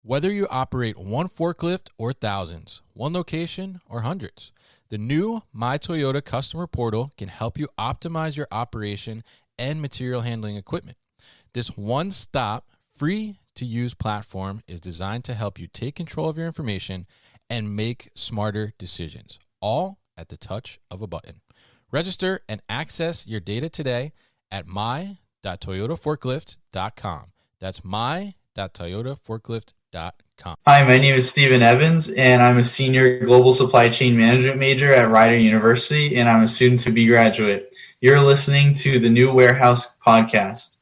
Whether you operate one forklift or thousands, one location or hundreds, the new My Toyota customer portal can help you optimize your operation and material handling equipment. This one-stop, free-to-use platform is designed to help you take control of your information and make smarter decisions, all at the touch of a button. Register and access your data today at my.toyotaforklift.com. That's my.toyotaforklift.com. Hi, my name is Steven Evans, and I'm a senior global supply chain management major at Rider University, and I'm a student-to-be graduate. You're listening to the New Warehouse podcast.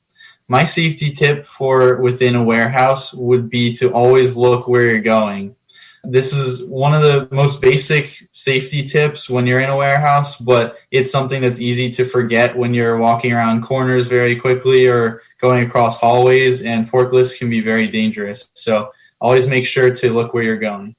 My safety tip for within a warehouse would be to always look where you're going. This is one of the most basic safety tips when you're in a warehouse, but it's something that's easy to forget when you're walking around corners very quickly or going across hallways, and forklifts can be very dangerous. So always make sure to look where you're going.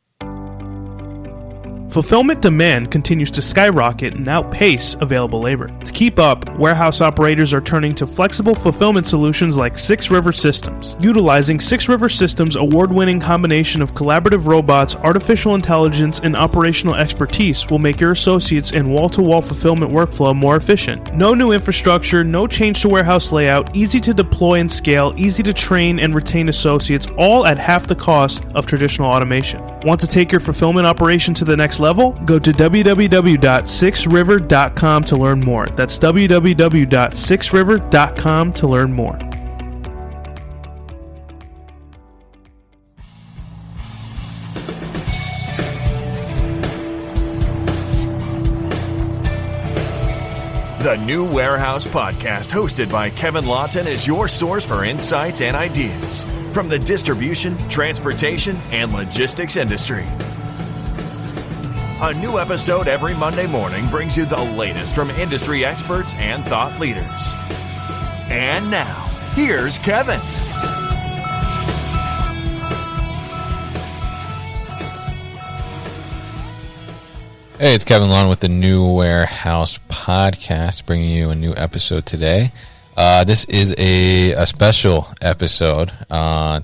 Fulfillment demand continues to skyrocket and outpace available labor. To keep up, warehouse operators are turning to flexible fulfillment solutions like 6 River Systems. Utilizing 6 River Systems' award-winning combination of collaborative robots, artificial intelligence, and operational expertise will make your associates and wall-to-wall fulfillment workflow more efficient. No new infrastructure, no change to warehouse layout, easy to deploy and scale, easy to train and retain associates, all at half the cost of traditional automation. Want to take your fulfillment operation to the next level? Go to www.6river.com to learn more. That's www.6river.com to learn more. The New Warehouse Podcast, hosted by Kevin Lawton, is your source for insights and ideas from the distribution, transportation, and logistics industry. A new episode every Monday morning brings you the latest from industry experts and thought leaders. And now, here's Kevin. Hey, it's Kevin Lawton with the New Warehouse Podcast, bringing you a new episode today. This is a special episode.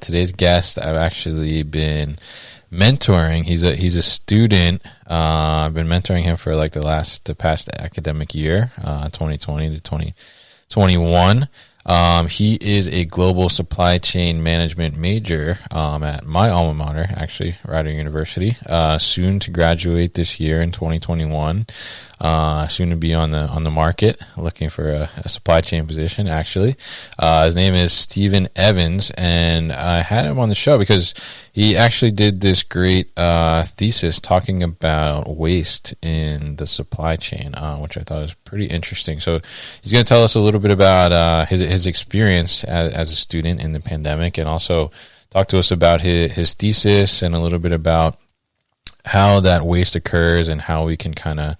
Today's guest, I've actually been mentoring. He's a student. I've been mentoring him for like the past academic year, 2020 to 2021. He is a global supply chain management major at my alma mater, actually, Rider University. Soon to graduate this year in 2021. Soon to be on the market, looking for a supply chain position. Actually, his name is Steven Evans, and I had him on the show because he actually did this great thesis talking about waste in the supply chain, which I thought was pretty interesting. So he's going to tell us a little bit about his experience as a student in the pandemic, and also talk to us about his thesis and a little bit about how that waste occurs and how we can kind of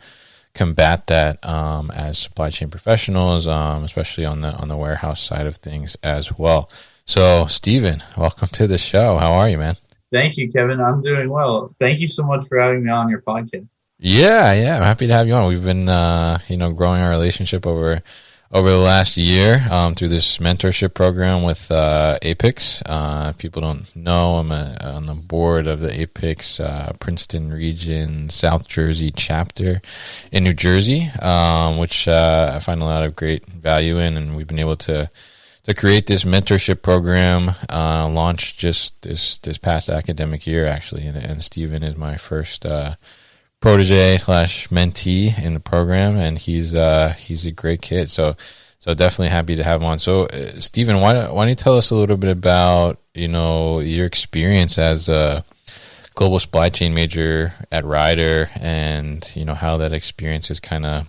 combat that as supply chain professionals, especially on the warehouse side of things as well. So, Steven, welcome to the show. How are you, man? Thank you, Kevin. I'm doing well. Thank you so much for having me on your podcast. Yeah, I'm happy to have you on. We've been, growing our relationship over the last year through this mentorship program with APICS. People don't know, I'm on the board of the APICS Princeton region, South Jersey chapter in New Jersey, which I find a lot of great value in, and we've been able to create this mentorship program, launched just this past academic year, actually, and Steven is my first protege / mentee in the program, and he's a great kid. So definitely happy to have him on. So, Steven, why don't you tell us a little bit about your experience as a global supply chain major at Rider, and how that experience has kind of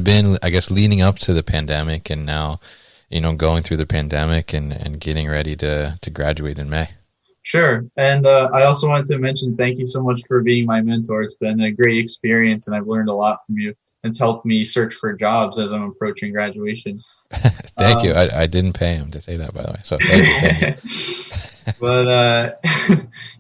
been, I guess, leading up to the pandemic, and now going through the pandemic and getting ready to graduate in May. Sure. And I also wanted to mention thank you so much for being my mentor. It's been a great experience, and I've learned a lot from you. It's helped me search for jobs as I'm approaching graduation. Thank you. I didn't pay him to say that, by the way. So thank you. But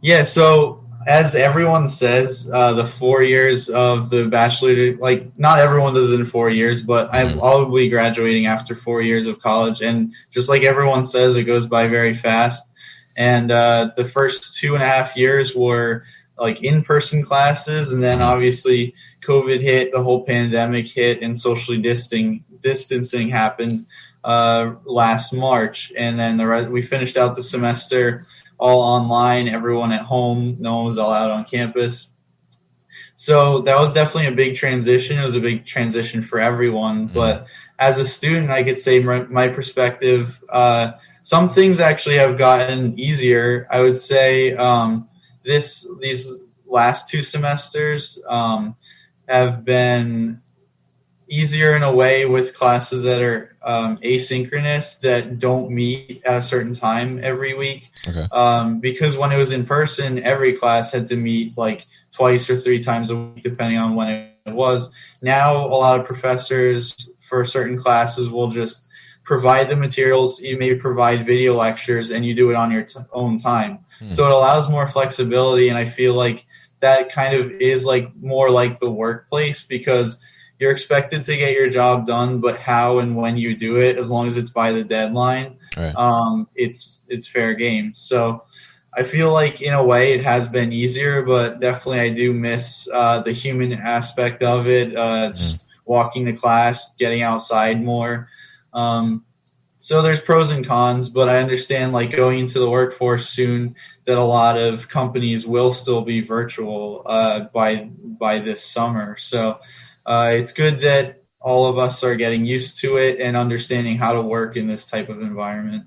yeah, so as everyone says, the 4 years of the bachelor, like not everyone does it in 4 years, but I'll be graduating after 4 years of college. And just like everyone says, it goes by very fast. And the first 2.5 years were like in-person classes, and then obviously COVID hit, the whole pandemic hit, and socially distancing happened last March. And then we finished out the semester all online, everyone at home, no one was allowed on campus. So that was definitely a big transition. It was a big transition for everyone. But as a student, I could say my perspective, some things actually have gotten easier. I would say these last 2 semesters have been easier in a way with classes that are asynchronous, that don't meet at a certain time every week. Okay. Because when it was in person, every class had to meet like twice or 3 times a week, depending on when it was. Now, a lot of professors for certain classes will just provide the materials. You maybe provide video lectures, and you do it on your own time. So it allows more flexibility, and I feel like that kind of is like more like the workplace, because you're expected to get your job done, but how and when you do it, as long as it's by the deadline, right. It's fair game. So I feel like in a way it has been easier, but definitely I do miss the human aspect of it, just walking to class, getting outside more. So there's pros and cons, but I understand like going into the workforce soon that a lot of companies will still be virtual by this summer. So it's good that all of us are getting used to it and understanding how to work in this type of environment.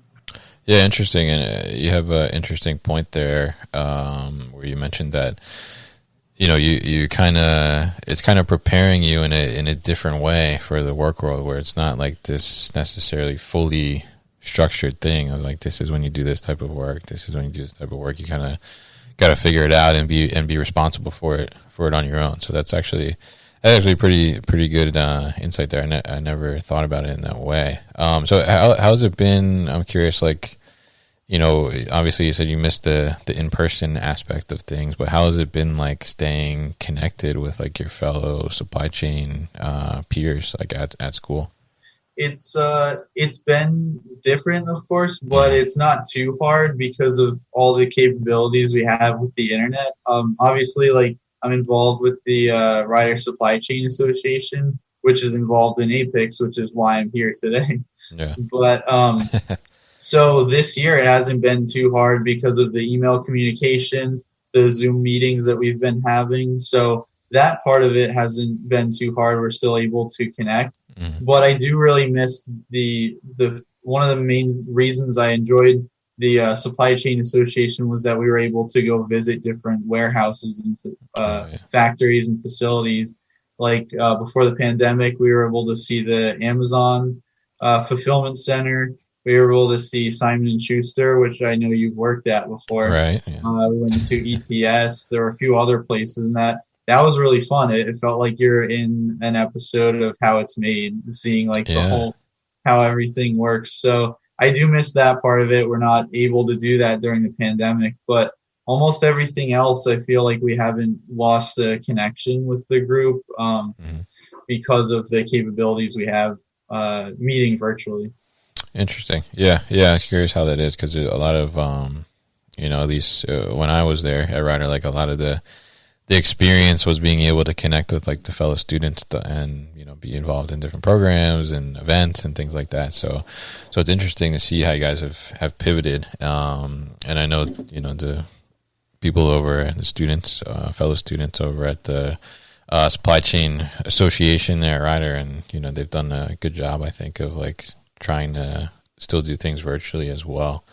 Yeah, interesting. And you have an interesting point there where you mentioned that, you know, you kind of, it's kind of preparing you in a different way for the work world, where it's not like this necessarily fully structured thing of like, this is when you do this type of work, this is when you do this type of work. You kind of got to figure it out and be responsible for it on your own. So that's actually pretty good insight there. I never thought about it in that way. So how's it been? I'm curious, like, you know, obviously you said you missed the in-person aspect of things, but how has it been like staying connected with like your fellow supply chain peers like at school? It's been different, of course, but it's not too hard because of all the capabilities we have with the internet. Obviously, like, I'm involved with the Rider Supply Chain Association, which is involved in APICS, which is why I'm here today. Yeah. But so this year it hasn't been too hard because of the email communication, the Zoom meetings that we've been having. So that part of it hasn't been too hard. We're still able to connect. But I do really miss the one of the main reasons I enjoyed the Supply Chain Association was that we were able to go visit different warehouses and factories and facilities. Like before the pandemic, we were able to see the Amazon fulfillment center. We were able to see Simon & Schuster, which I know you've worked at before. Right. Yeah. We went to ETS. There were a few other places, and that was really fun. It felt like you're in an episode of How It's Made, seeing like the whole how everything works. So I do miss that part of it. We're not able to do that during the pandemic, but almost everything else, I feel like we haven't lost the connection with the group because of the capabilities we have meeting virtually. Interesting. Yeah. I was curious how that is, because a lot of, you know, at least when I was there at Rider, like a lot of the experience was being able to connect with like the fellow students and, you know, be involved in different programs and events and things like that. So it's interesting to see how you guys have pivoted. And I know, you know, the people over, the students, fellow students over at the Supply Chain Association there at Rider, and, you know, they've done a good job, I think, of like trying to still do things virtually as well.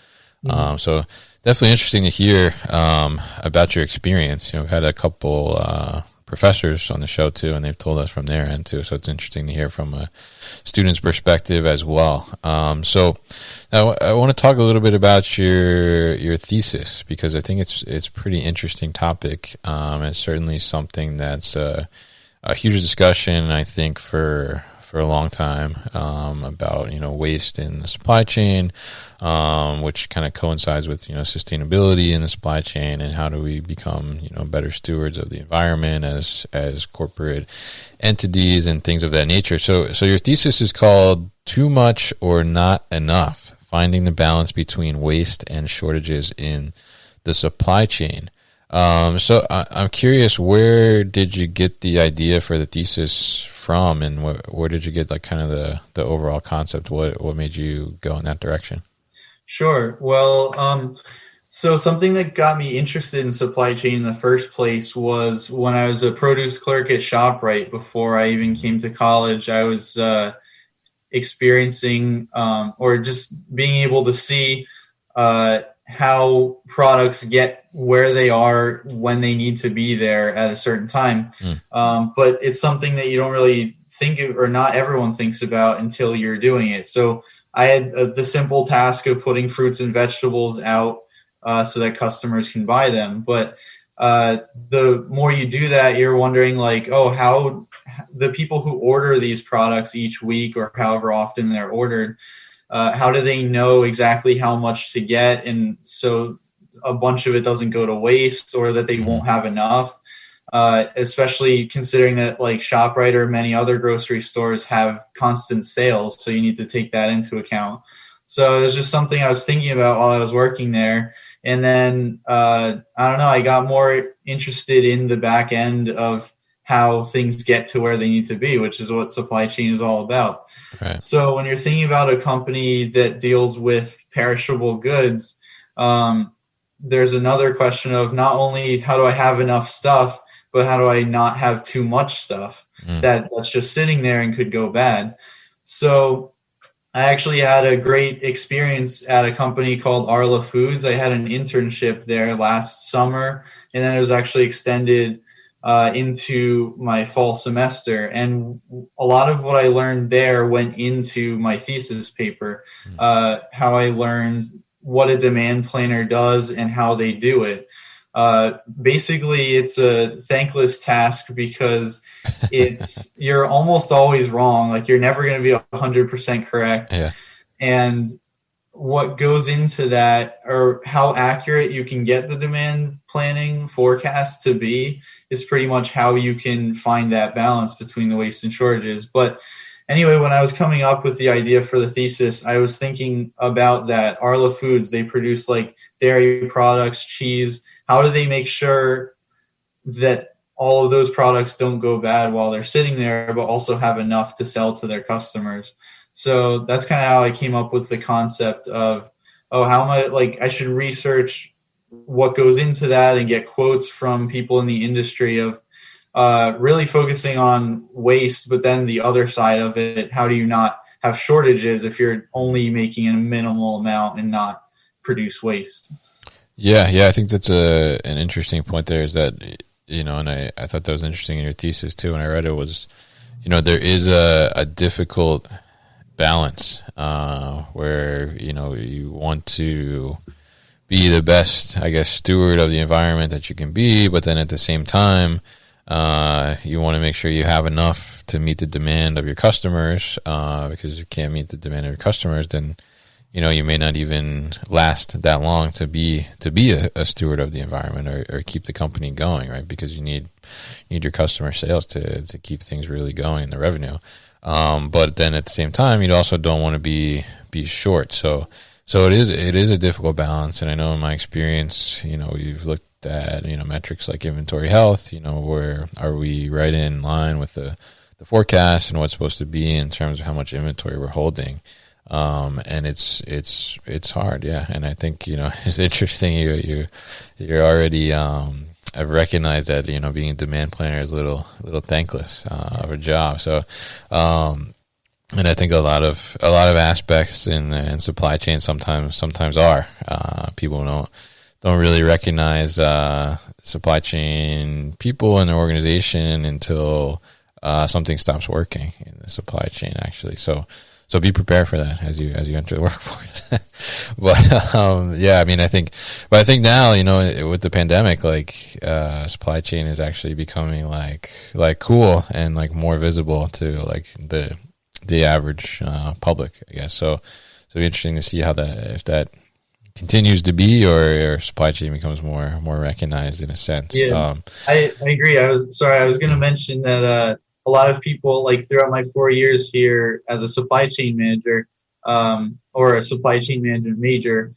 So definitely interesting to hear about your experience. You know, we've had a couple professors on the show too, and they've told us from their end too. So it's interesting to hear from a student's perspective as well. So now I want to talk a little bit about your thesis, because I think it's a pretty interesting topic. It's certainly something that's a huge discussion, I think, for a long time about, you know, waste in the supply chain, which kind of coincides with, you know, sustainability in the supply chain, and how do we become, you know, better stewards of the environment as corporate entities and things of that nature. So your thesis is called "Too Much or Not Enough: finding the balance between waste and shortages in the supply chain. So I'm curious, where did you get the idea for the thesis from, and where did you get like kind of the overall concept? What made you go in that direction? Sure. Well, so something that got me interested in supply chain in the first place was when I was a produce clerk at ShopRite. Before I even came to college, I was experiencing or just being able to see how products get where they are when they need to be there at a certain time. But it's something that you don't really think of, or not everyone thinks about until you're doing it. So I had the simple task of putting fruits and vegetables out so that customers can buy them. But the more you do that, you're wondering like, oh, how the people who order these products each week or however often they're ordered, how do they know exactly how much to get? And so a bunch of it doesn't go to waste, or that they won't have enough, especially considering that like ShopRite or many other grocery stores have constant sales. So you need to take that into account. So it was just something I was thinking about while I was working there. And then, I don't know, I got more interested in the back end of how things get to where they need to be, which is what supply chain is all about. Right. So when you're thinking about a company that deals with perishable goods, there's another question of not only how do I have enough stuff, but how do I not have too much stuff that's just sitting there and could go bad. So I actually had a great experience at a company called Arla Foods. I had an internship there last summer, and then it was actually extended into my fall semester. And a lot of what I learned there went into my thesis paper, how I learned what a demand planner does and how they do it. Basically, it's a thankless task because you're almost always wrong. Like you're never going to be 100% correct. Yeah. And what goes into that, or how accurate you can get the demand planning forecast to be, is pretty much how you can find that balance between the waste and shortages. But anyway, when I was coming up with the idea for the thesis, I was thinking about that. Arla Foods, they produce like dairy products, cheese. How do they make sure that all of those products don't go bad while they're sitting there, but also have enough to sell to their customers? So that's kind of how I came up with the concept of, how am I, like, I should research what goes into that and get quotes from people in the industry of really focusing on waste, but then the other side of it, how do you not have shortages if you're only making a minimal amount and not produce waste? Yeah, I think that's an interesting point there, is that, and I thought that was interesting in your thesis too. When I read it was, there is a difficult balance where, you want to be the best, I guess, steward of the environment that you can be, but then at the same time, you want to make sure you have enough to meet the demand of your customers, because if you can't meet the demand of your customers, then you may not even last that long to be a steward of the environment or keep the company going, right? Because you need your customer sales to keep things really going in the revenue. But then at the same time, you also don't want to be short. So it is a difficult balance. And I know in my experience, you've looked at, metrics like inventory health, where are we right in line with the forecast and what's supposed to be in terms of how much inventory we're holding. And it's hard. Yeah. And I think, it's interesting. You're already, I've recognized that, being a demand planner is a little thankless, of a job. So, and I think a lot of aspects in supply chain sometimes are, people don't really recognize, supply chain people in their organization until, something stops working in the supply chain, actually. So be prepared for that as you enter the workforce. But I think now, with the pandemic, supply chain is actually becoming like cool and like more visible to like the average public, I guess. So it'll be interesting to see if that continues to be, or supply chain becomes more recognized in a sense. Yeah, I agree. I was going to mention that a lot of people, like throughout my 4 years here as a supply chain manager, or a supply chain management major,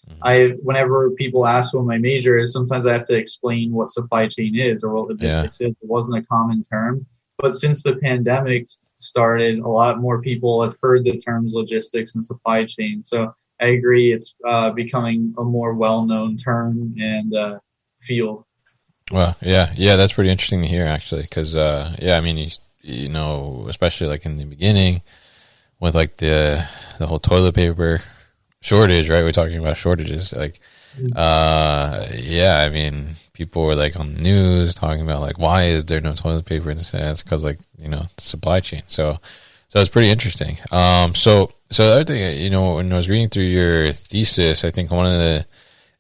whenever people ask what my major is, sometimes I have to explain what supply chain is or what logistics is. It wasn't a common term. But since the pandemic started, a lot more people have heard the terms logistics and supply chain. So I agree, it's becoming a more well-known term and field. Well, yeah, that's pretty interesting to hear, actually, because I mean, you know, especially like in the beginning with like the whole toilet paper shortage, right? We're talking about shortages, like, I mean, people were like on the news talking about like, why is there no toilet paper? And it's because, like, you know, the supply chain. So it's pretty interesting. So the other thing, you know, when I was reading through your thesis, I think one of the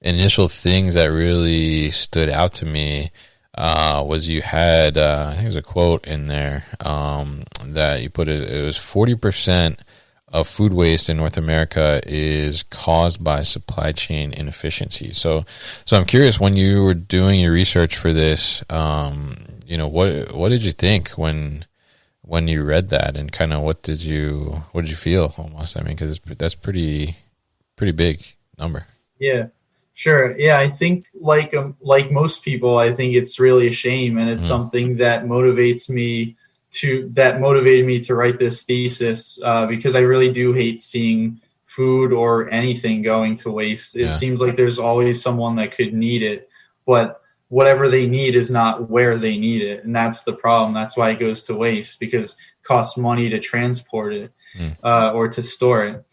initial things that really stood out to me was you had, I think there's a quote in there that you put it was 40% of food waste in North America is caused by supply chain inefficiency. So I'm curious, when you were doing your research for this, you know, what did you think when you read that, and kind of what did you feel almost? I mean, because that's pretty big number. Yeah. Sure. Yeah, I think like most people, I think it's really a shame, and it's something that motivated me to write this thesis, because I really do hate seeing food or anything going to waste. It seems like there's always someone that could need it, but whatever they need is not where they need it, and that's the problem. That's why it goes to waste, because it costs money to transport it or to store it.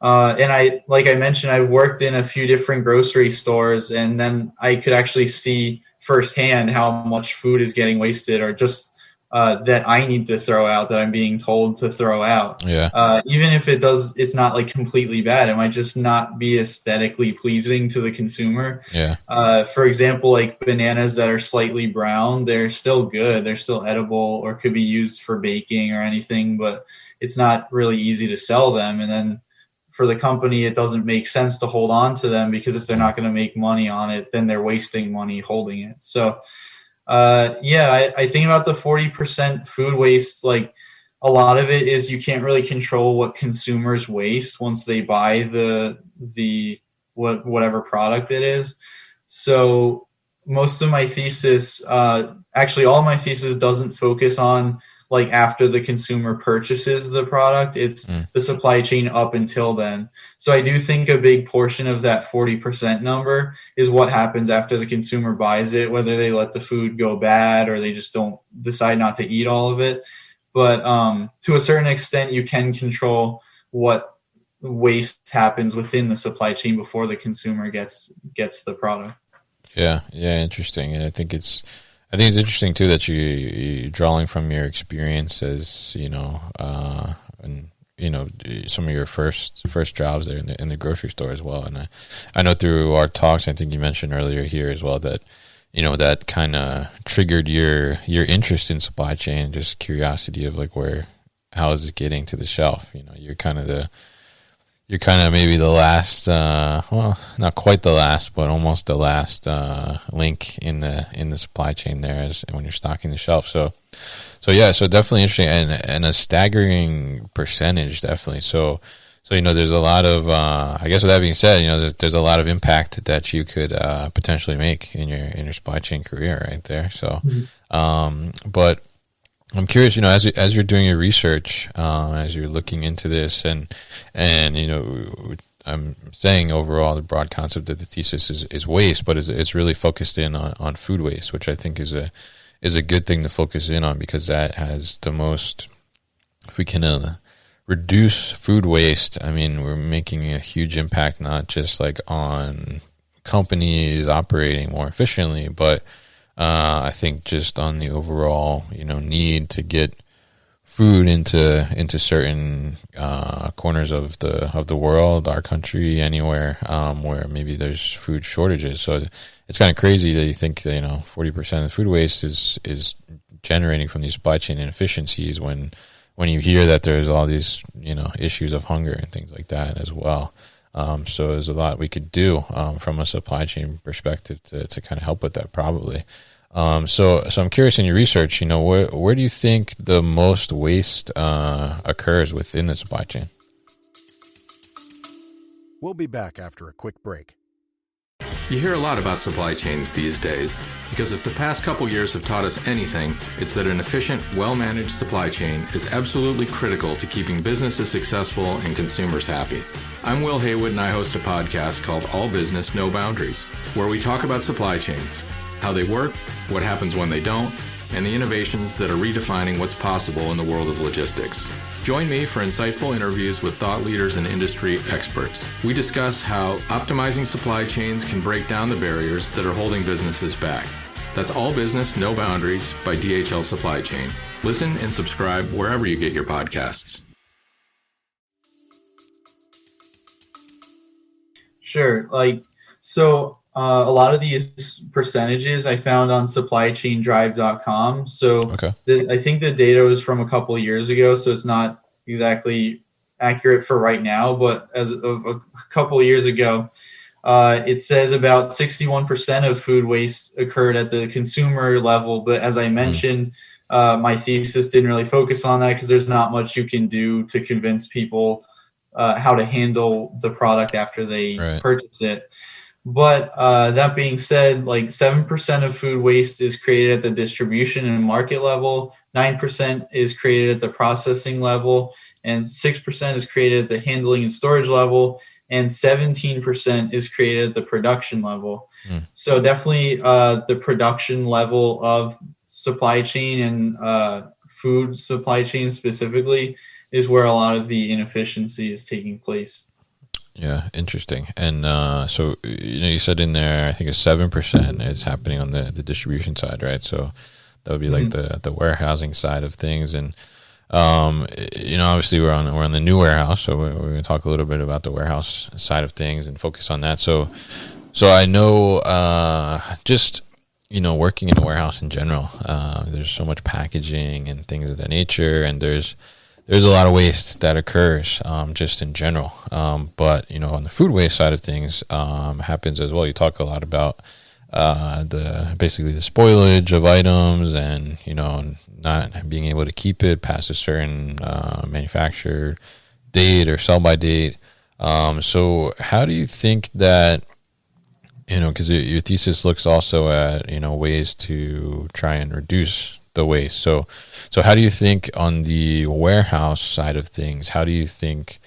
And like I mentioned, I've worked in a few different grocery stores, and then I could actually see firsthand how much food is getting wasted, or just that I need to throw out, that I'm being told to throw out. Yeah. Even if it's not like completely bad, it might just not be aesthetically pleasing to the consumer. Yeah. For example, like bananas that are slightly brown, they're still good. They're still edible, or could be used for baking or anything, but it's not really easy to sell them. And then for the company, it doesn't make sense to hold on to them, because if they're not going to make money on it, then they're wasting money holding it. So, I think about the 40% food waste, like a lot of it is you can't really control what consumers waste once they buy whatever product it is. So most of my thesis, actually all my thesis doesn't focus on like after the consumer purchases the product. It's the supply chain up until then. So I do think a big portion of that 40% number is what happens after the consumer buys it, whether they let the food go bad or they just don't decide not to eat all of it. But to a certain extent, you can control what waste happens within the supply chain before the consumer gets the product. Yeah, interesting. And I think it's interesting too that you're drawing from your experience as, you know, and you know, some of your first jobs there in the grocery store as well. And I know through our talks, I think you mentioned earlier here as well that, you know, that kind of triggered your interest in supply chain, just curiosity of like how is it getting to the shelf? You know, you're kind of maybe the last, well, not quite the last, but almost the last link in the supply chain there as when you're stocking the shelf. So definitely interesting, and a staggering percentage, definitely. So you know, there's a lot of, I guess with that being said, you know, there's a lot of impact that you could potentially make in your supply chain career right there. So, but I'm curious, you know, as you're doing your research, as you're looking into this, and you know, I'm saying overall the broad concept of the thesis is waste, but it's really focused in on food waste, which I think is a good thing to focus in on, because that has the most. If we can reduce food waste, I mean, we're making a huge impact, not just like on companies operating more efficiently, but I think just on the overall, you know, need to get food into certain corners of the world, our country, anywhere where maybe there's food shortages. So it's kind of crazy that you think that, you know, 40% of food waste is generating from these supply chain inefficiencies when you hear that there's all these, you know, issues of hunger and things like that as well. So there's a lot we could do from a supply chain perspective to kind of help with that, probably. So I'm curious, in your research, you know, where do you think the most waste occurs within the supply chain? We'll be back after a quick break. You hear a lot about supply chains these days, because if the past couple years have taught us anything, it's that an efficient, well-managed supply chain is absolutely critical to keeping businesses successful and consumers happy. I'm Will Haywood, and I host a podcast called All Business, No Boundaries, where we talk about supply chains, how they work, what happens when they don't, and the innovations that are redefining what's possible in the world of logistics. Join me for insightful interviews with thought leaders and industry experts. We discuss how optimizing supply chains can break down the barriers that are holding businesses back. That's All Business, No Boundaries by DHL Supply Chain. Listen and subscribe wherever you get your podcasts. Sure. A lot of these percentages I found on supplychaindrive.com. So Okay. I think the data was from a couple of years ago, so it's not exactly accurate for right now. But as of a couple of years ago, it says about 61% of food waste occurred at the consumer level. But as I mentioned, my thesis didn't really focus on that because there's not much you can do to convince people how to handle the product after they purchase it. But that being said, 7% of food waste is created at the distribution and market level, 9% is created at the processing level, and 6% is created at the handling and storage level, and 17% is created at the production level. So definitely the production level of supply chain and food supply chain specifically is where a lot of the inefficiency is taking place. Yeah, interesting. And so you said in there, I think it's 7% is happening on the distribution side, right? So that would be like the warehousing side of things. And obviously we're on the new warehouse, so we're going to talk a little bit about the warehouse side of things and focus on that. So I know working in a warehouse in general, there's so much packaging and things of that nature, and there's a lot of waste that occurs just in general. But, on the food waste side of things, happens as well. You talk a lot about basically the spoilage of items and, not being able to keep it past a certain manufacturer date or sell by date. So how do you think that, because your thesis looks also at, ways to try and reduce the waste. So how do you think on the warehouse side of things, how do you think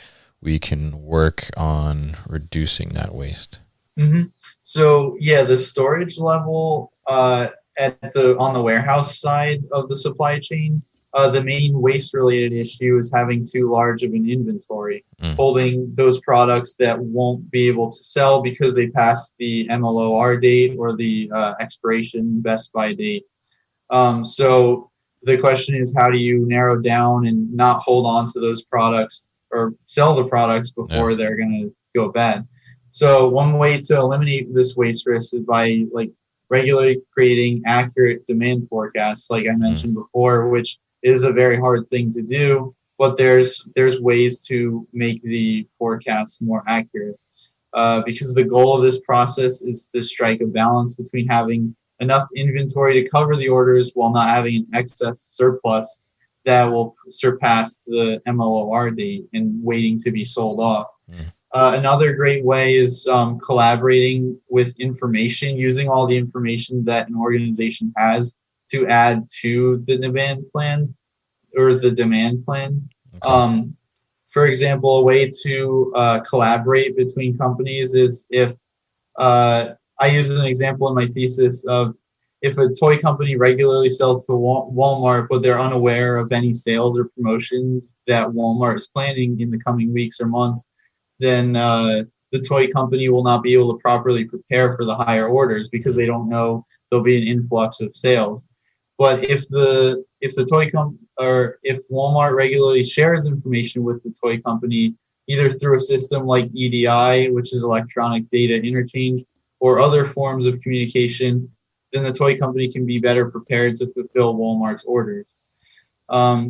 we can work on reducing that waste? Mm-hmm. So the storage level on the warehouse side of the supply chain, the main waste related issue is having too large of an inventory, holding those products that won't be able to sell because they passed the MLOR date or the expiration best by date. So the question is, how do you narrow down and not hold on to those products or sell the products before they're going to go bad? So one way to eliminate this waste risk is by regularly creating accurate demand forecasts, like I mentioned before, which is a very hard thing to do, but there's ways to make the forecasts more accurate. Because the goal of this process is to strike a balance between having enough inventory to cover the orders while not having an excess surplus that will surpass the MLOR date and waiting to be sold off. Another great way is collaborating with information, using all the information that an organization has to add to the demand plan or the demand plan. Okay. For example, a way to collaborate between companies is if I use an example in my thesis of if a toy company regularly sells to Walmart, but they're unaware of any sales or promotions that Walmart is planning in the coming weeks or months, then the toy company will not be able to properly prepare for the higher orders because they don't know there'll be an influx of sales. But if the toy or if Walmart regularly shares information with the toy company, either through a system like EDI, which is electronic data interchange, or other forms of communication, then the toy company can be better prepared to fulfill Walmart's orders.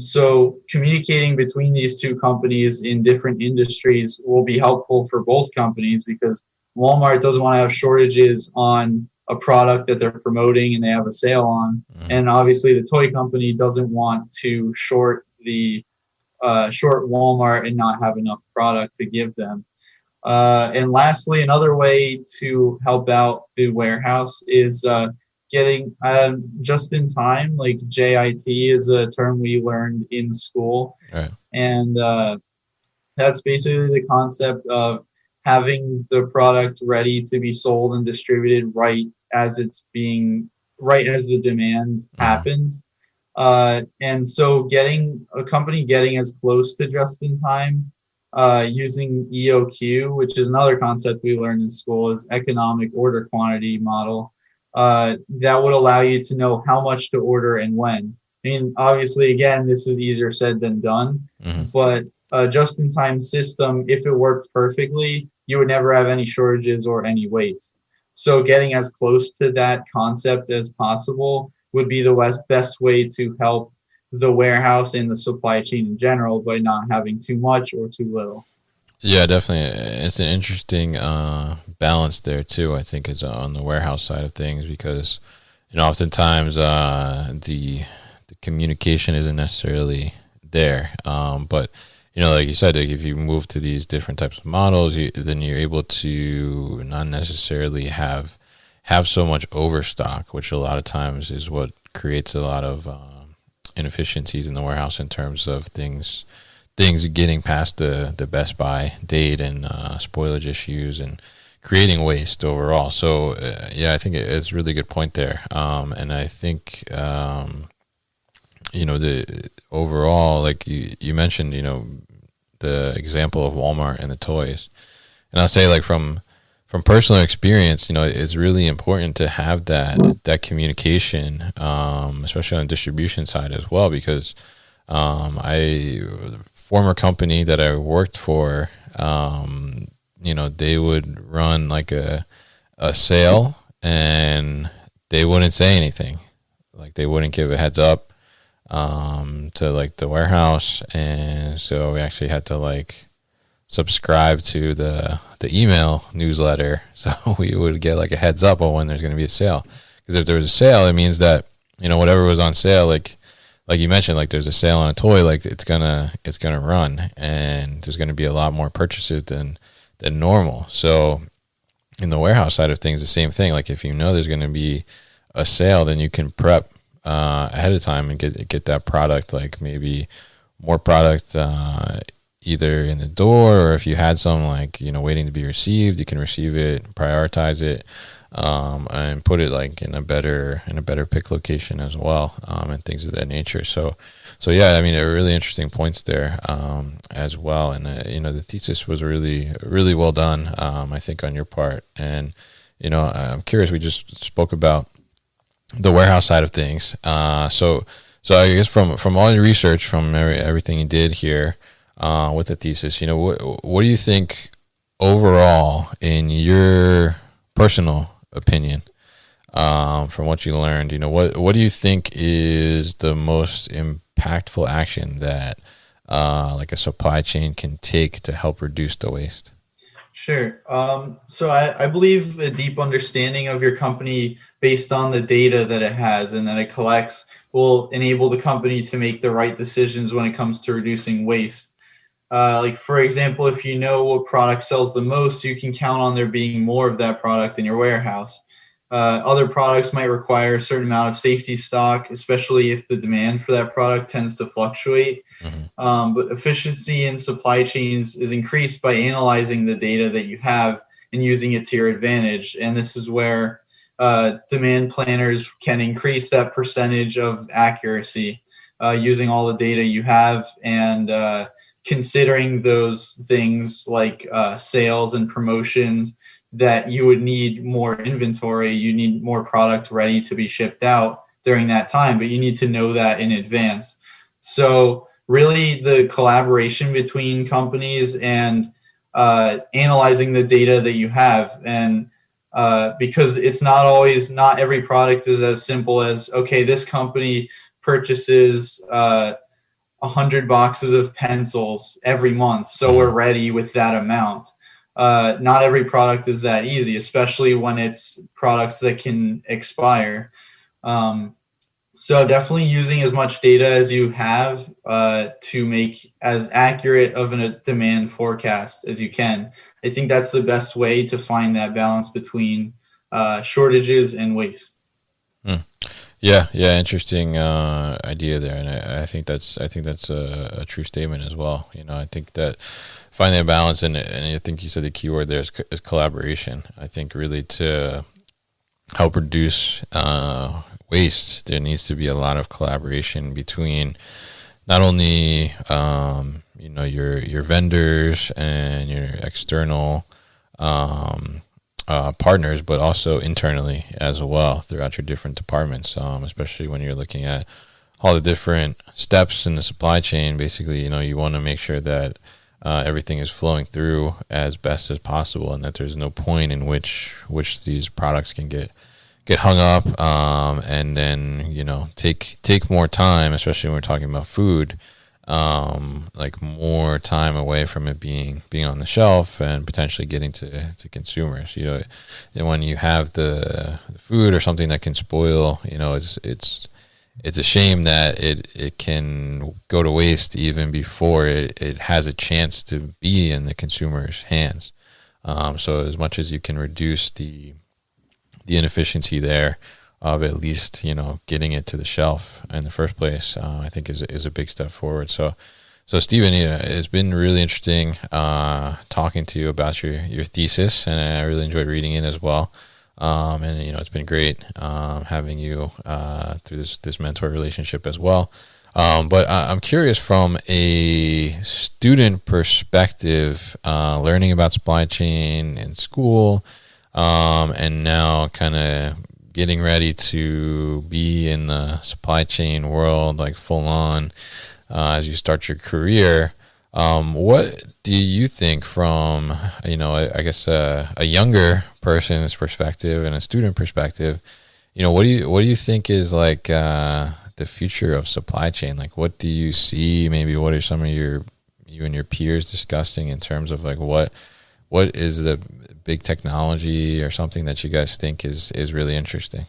So communicating between these two companies in different industries will be helpful for both companies because Walmart doesn't want to have shortages on a product that they're promoting and they have a sale on. And obviously the toy company doesn't want to short Walmart and not have enough product to give them. And lastly, another way to help out the warehouse is getting just in time, like JIT is a term we learned in school. Right. And that's basically the concept of having the product ready to be sold and distributed right as the demand happens. And so getting a company getting as close to just in time using EOQ, which is another concept we learned in school, is economic order quantity model. That would allow you to know how much to order and when. I mean, obviously, again, this is easier said than done, but a just-in-time system, if it worked perfectly, you would never have any shortages or any waste. So getting as close to that concept as possible would be the best way to help the warehouse and the supply chain in general by not having too much or too little. Yeah, definitely. It's an interesting balance there too. I think is on the warehouse side of things because oftentimes the communication isn't necessarily there. But like you said, like if you move to these different types of models, then you're able to not necessarily have so much overstock, which a lot of times is what creates a lot of inefficiencies in the warehouse in terms of things getting past the Best Buy date and spoilage issues and creating waste overall. So I think it's a really good point there. And I think the overall, like you mentioned, the example of Walmart and the toys, and I'll say like from personal experience, it's really important to have that communication, especially on the distribution side as well, because the former company that I worked for, they would run like a sale and they wouldn't say anything. Like they wouldn't give a heads up to like the warehouse, and so we actually had to like subscribe to the email newsletter so we would get like a heads up on when there's going to be a sale. Because if there was a sale, it means that whatever was on sale, like you mentioned, like there's a sale on a toy, like it's gonna run, and there's gonna be a lot more purchases than normal. So in the warehouse side of things, the same thing. Like if there's gonna be a sale, then you can prep ahead of time and get that product, like maybe more product either in the door, or if you had some like waiting to be received, you can receive it, prioritize it, and put it like in a better pick location as well, and things of that nature. So yeah, I mean, really interesting points there as well. And the thesis was really really well done, I think, on your part. And I'm curious. We just spoke about the warehouse side of things. So I guess from all your research, from everything you did here with the thesis, what do you think overall, in your personal opinion, from what you learned, what do you think is the most impactful action that like a supply chain can take to help reduce the waste? Sure. So I believe a deep understanding of your company based on the data that it has and that it collects will enable the company to make the right decisions when it comes to reducing waste. Like, for example, if you know what product sells the most, you can count on there being more of that product in your warehouse. Other products might require a certain amount of safety stock, especially if the demand for that product tends to fluctuate. But efficiency in supply chains is increased by analyzing the data that you have and using it to your advantage. And this is where demand planners can increase that percentage of accuracy using all the data you have and considering those things like sales and promotions that you would need more inventory, you need more product ready to be shipped out during that time, but you need to know that in advance. So really the collaboration between companies and analyzing the data that you have, and because it's not every product is as simple as, okay, this company purchases 100 boxes of pencils every month, so we're ready with that amount. Not every product is that easy, especially when it's products that can expire. So definitely using as much data as you have to make as accurate of a demand forecast as you can. I think that's the best way to find that balance between shortages and waste. Yeah, interesting idea there, and I think that's a true statement as well. I think that finding a balance, and I think you said the key word there is collaboration. I think really to help reduce waste, there needs to be a lot of collaboration between not only your vendors and your external partners, but also internally as well throughout your different departments, especially when you're looking at all the different steps in the supply chain. Basically, you want to make sure that everything is flowing through as best as possible, and that there's no point in which these products can get hung up, and then take more time, especially when we're talking about food, like more time away from it being on the shelf and potentially getting to consumers. And when you have the food or something that can spoil, it's a shame that it can go to waste even before it has a chance to be in the consumer's hands. So as much as you can reduce the inefficiency there of at least getting it to the shelf in the first place, I think is a big step forward. So Stephen, it's been really interesting talking to you about your thesis, and I really enjoyed reading it as well. And it's been great having you through this mentor relationship as well. But I'm curious, from a student perspective, learning about supply chain in school, and now kind of getting ready to be in the supply chain world, like full on, as you start your career. What do you think from, I guess a younger person's perspective and a student perspective, what do you think is like the future of supply chain? Like, what do you see? Maybe what are some of you and your peers discussing in terms of like what is the big technology or something that you guys think is really interesting?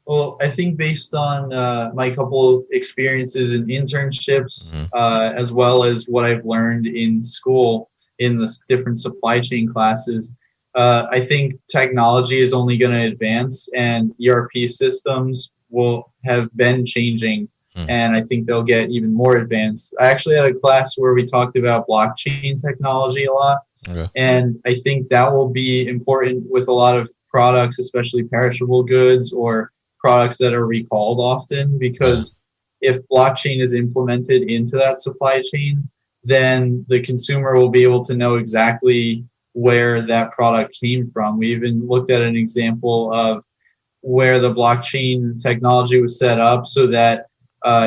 Well, I think based on my couple experiences in internships, as well as what I've learned in school in the different supply chain classes, I think technology is only going to advance, and ERP systems will have been changing, and I think they'll get even more advanced. I actually had a class where we talked about blockchain technology a lot. Okay. And I think that will be important with a lot of products, especially perishable goods or products that are recalled often, because if blockchain is implemented into that supply chain, then the consumer will be able to know exactly where that product came from. We even looked at an example of where the blockchain technology was set up so that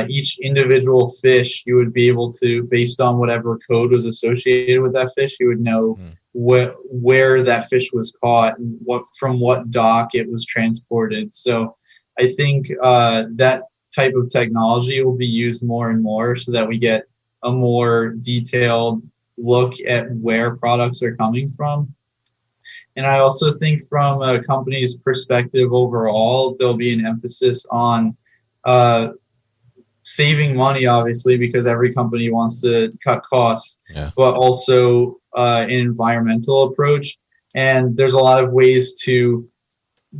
each individual fish, you would be able to, based on whatever code was associated with that fish, you would know where that fish was caught and from what dock it was transported. So I think that type of technology will be used more and more so that we get a more detailed look at where products are coming from. And I also think from a company's perspective overall, there'll be an emphasis on saving money, obviously, because every company wants to cut costs, but also an environmental approach. And there's a lot of ways to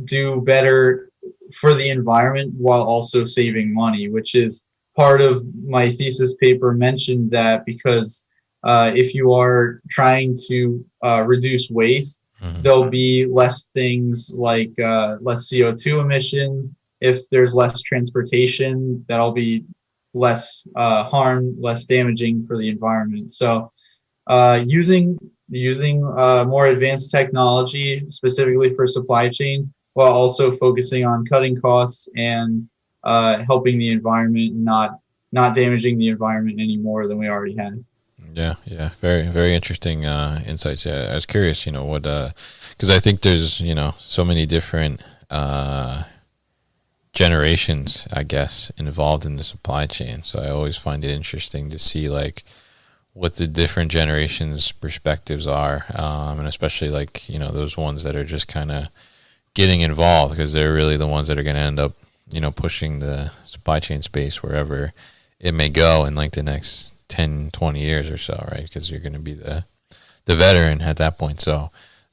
do better for the environment while also saving money, which is part of my thesis paper. Mentioned that because if you are trying to reduce waste, there'll be less things like less CO2 emissions. If there's less transportation, that'll be less harm, less damaging for the environment. So using more advanced technology specifically for supply chain, while also focusing on cutting costs and helping the environment, not damaging the environment any more than we already had. Yeah. Very, very interesting insights. Yeah, I was curious, what, because I think there's, so many different generations, I guess, involved in the supply chain. So I always find it interesting to see like what the different generations' perspectives are, and especially like those ones that are just kind of getting involved, because they're really the ones that are going to end up pushing the supply chain space wherever it may go in like the next 10, 20 years or so, right? Because you're going to be the veteran at that point. So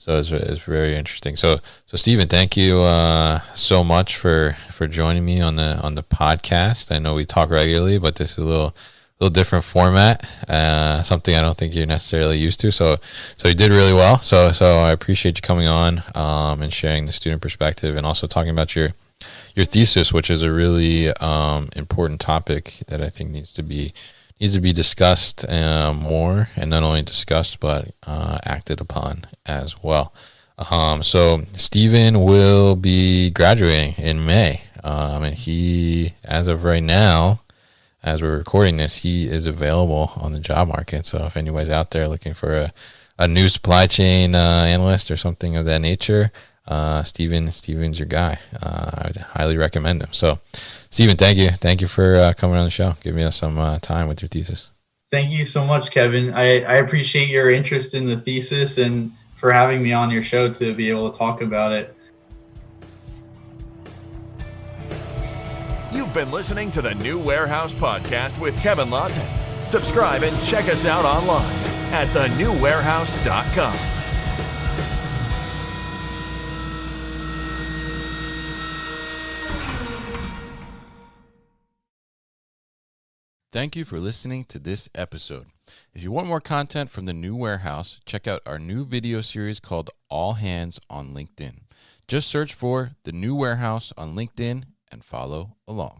it's very interesting. So Stephen, thank you so much for joining me on the podcast. I know we talk regularly, but this is a little different format, something I don't think you're necessarily used to. So you did really well. So I appreciate you coming on and sharing the student perspective, and also talking about your thesis, which is a really important topic that I think needs to be discussed more, and not only discussed but acted upon as well. So Stephen will be graduating in May, and he, as of right now, as we're recording this, he is available on the job market. So if anybody's out there looking for a new supply chain analyst or something of that nature, Stephen's your guy. I'd highly recommend him. So Stephen, thank you for coming on the show, giving us some time with your thesis. Thank you so much, Kevin. I appreciate your interest in the thesis and for having me on your show to be able to talk about it. You've been listening to the New Warehouse Podcast with Kevin Lawton. Subscribe and check us out online at thenewwarehouse.com. Thank you for listening to this episode. If you want more content from the New Warehouse, check out our new video series called All Hands on LinkedIn. Just search for the New Warehouse on LinkedIn and follow along.